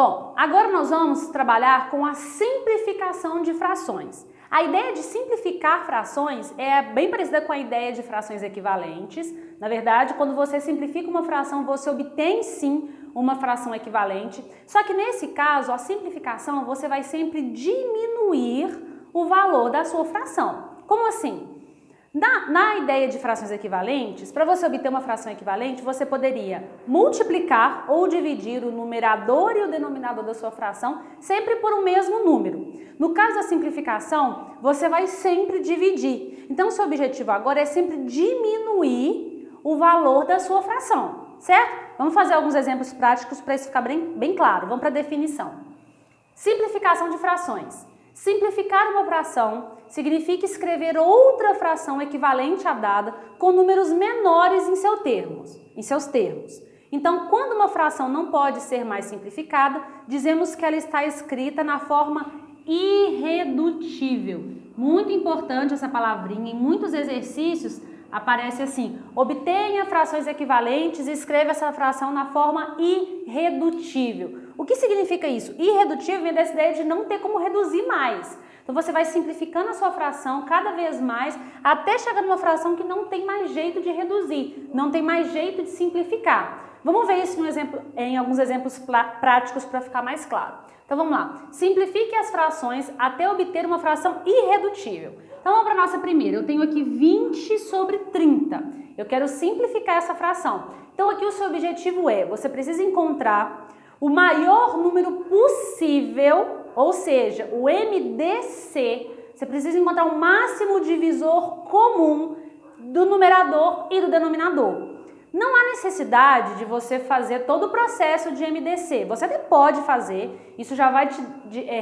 Bom, agora nós vamos trabalhar com a simplificação de frações. A ideia de simplificar frações é bem parecida com a ideia de frações equivalentes. Na verdade, quando você simplifica uma fração, você obtém sim uma fração equivalente. Só que nesse caso, a simplificação, você vai sempre diminuir o valor da sua fração. Como assim? Na ideia de frações equivalentes, para você obter uma fração equivalente, você poderia multiplicar ou dividir o numerador e o denominador da sua fração sempre por um mesmo número. No caso da simplificação, você vai sempre dividir. Então, seu objetivo agora é sempre diminuir o valor da sua fração, certo? Vamos fazer alguns exemplos práticos para isso ficar bem claro. Vamos para a definição. Simplificação de frações. Simplificar uma fração significa escrever outra fração equivalente à dada com números menores em seus termos. Então, quando uma fração não pode ser mais simplificada, dizemos que ela está escrita na forma irredutível. Muito importante essa palavrinha, em muitos exercícios aparece assim: obtenha frações equivalentes e escreva essa fração na forma irredutível. O que significa isso? Irredutível vem dessa ideia de não ter como reduzir mais. Então você vai simplificando a sua fração cada vez mais até chegar numa fração que não tem mais jeito de reduzir, não tem mais jeito de simplificar. Vamos ver isso em alguns exemplos práticos para ficar mais claro. Então vamos lá. Simplifique as frações até obter uma fração irredutível. Então vamos para a nossa primeira. Eu tenho aqui 20 sobre 30. Eu quero simplificar essa fração. Então aqui o seu objetivo você precisa encontrar o maior número possível, ou seja, o MDC. Você precisa encontrar o máximo divisor comum do numerador e do denominador. Não há necessidade de você fazer todo o processo de MDC. Você até pode fazer, isso já vai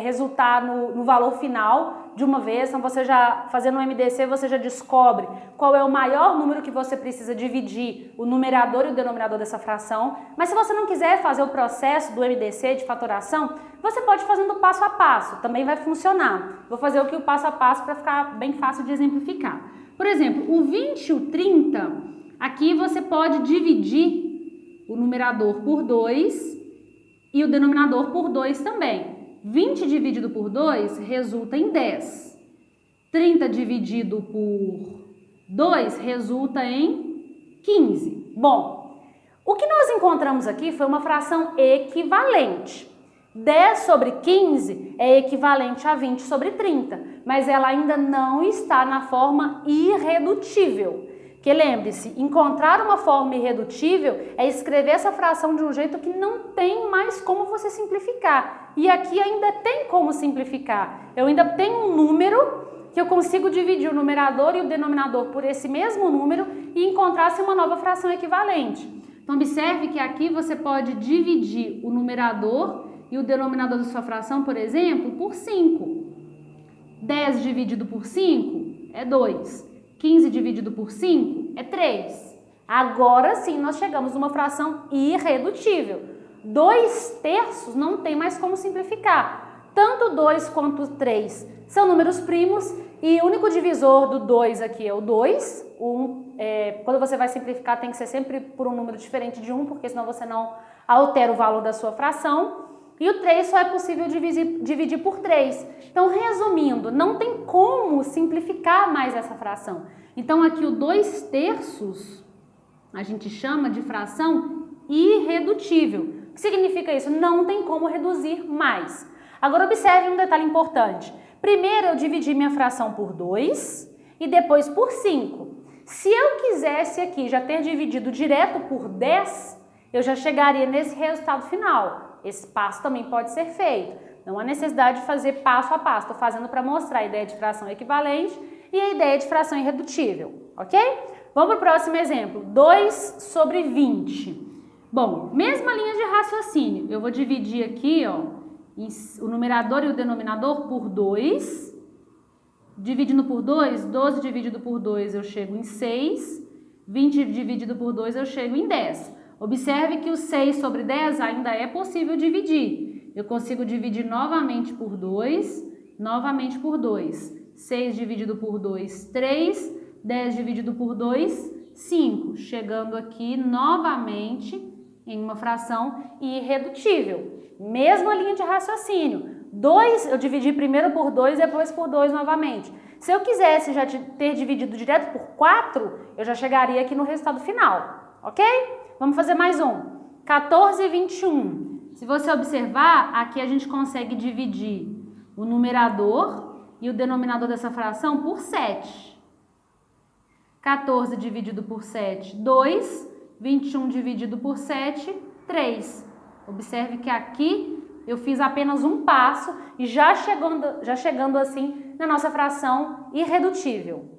resultar no valor final de uma vez. Então você já fazendo o MDC, você já descobre qual é o maior número que você precisa dividir o numerador e o denominador dessa fração. Mas se você não quiser fazer o processo do MDC de fatoração, você pode ir fazendo passo a passo, também vai funcionar. Vou fazer o passo a passo para ficar bem fácil de exemplificar. Por exemplo, o 20 e o 30... aqui você pode dividir o numerador por 2 e o denominador por 2 também. 20 dividido por 2 resulta em 10. 30 dividido por 2 resulta em 15. Bom, o que nós encontramos aqui foi uma fração equivalente. 10 sobre 15 é equivalente a 20 sobre 30, mas ela ainda não está na forma irredutível. Porque lembre-se, encontrar uma forma irredutível é escrever essa fração de um jeito que não tem mais como você simplificar. E aqui ainda tem como simplificar. Eu ainda tenho um número que eu consigo dividir o numerador e o denominador por esse mesmo número e encontrar-se uma nova fração equivalente. Então observe que aqui você pode dividir o numerador e o denominador da sua fração, por exemplo, por 5. 10 dividido por 5 é 2. 15 dividido por 5 é 3. Agora sim nós chegamos numa fração irredutível. 2/3 não tem mais como simplificar. Tanto 2 quanto 3 são números primos e o único divisor do 2 aqui é o 2. Quando você vai simplificar tem que ser sempre por um número diferente de 1, porque senão você não altera o valor da sua fração. E o 3 só é possível dividir por 3. Então, resumindo, não tem como simplificar mais essa fração. Então, aqui o 2/3 a gente chama de fração irredutível. O que significa isso? Não tem como reduzir mais. Agora, observe um detalhe importante. Primeiro, eu dividi minha fração por 2 e depois por 5. Se eu quisesse aqui já ter dividido direto por 10, eu já chegaria nesse resultado final. Esse passo também pode ser feito. Não há necessidade de fazer passo a passo. Estou fazendo para mostrar a ideia de fração equivalente e a ideia de fração irredutível, ok? Vamos para o próximo exemplo. 2 sobre 20. Bom, mesma linha de raciocínio. Eu vou dividir aqui, o numerador e o denominador por 2. Dividindo por 2, 12 dividido por 2 eu chego em 6. 20 dividido por 2 eu chego em 10. Observe que o 6 sobre 10 ainda é possível dividir. Eu consigo dividir novamente por 2, novamente por 2. 6 dividido por 2, 3. 10 dividido por 2, 5. Chegando aqui novamente em uma fração irredutível. Mesma linha de raciocínio. 2, eu dividi primeiro por 2 e depois por 2 novamente. Se eu quisesse já ter dividido direto por 4, eu já chegaria aqui no resultado final, ok? Vamos fazer mais um. 14 e 21. Se você observar, aqui a gente consegue dividir o numerador e o denominador dessa fração por 7. 14 dividido por 7, 2. 21 dividido por 7, 3. Observe que aqui eu fiz apenas um passo e já chegando assim na nossa fração irredutível.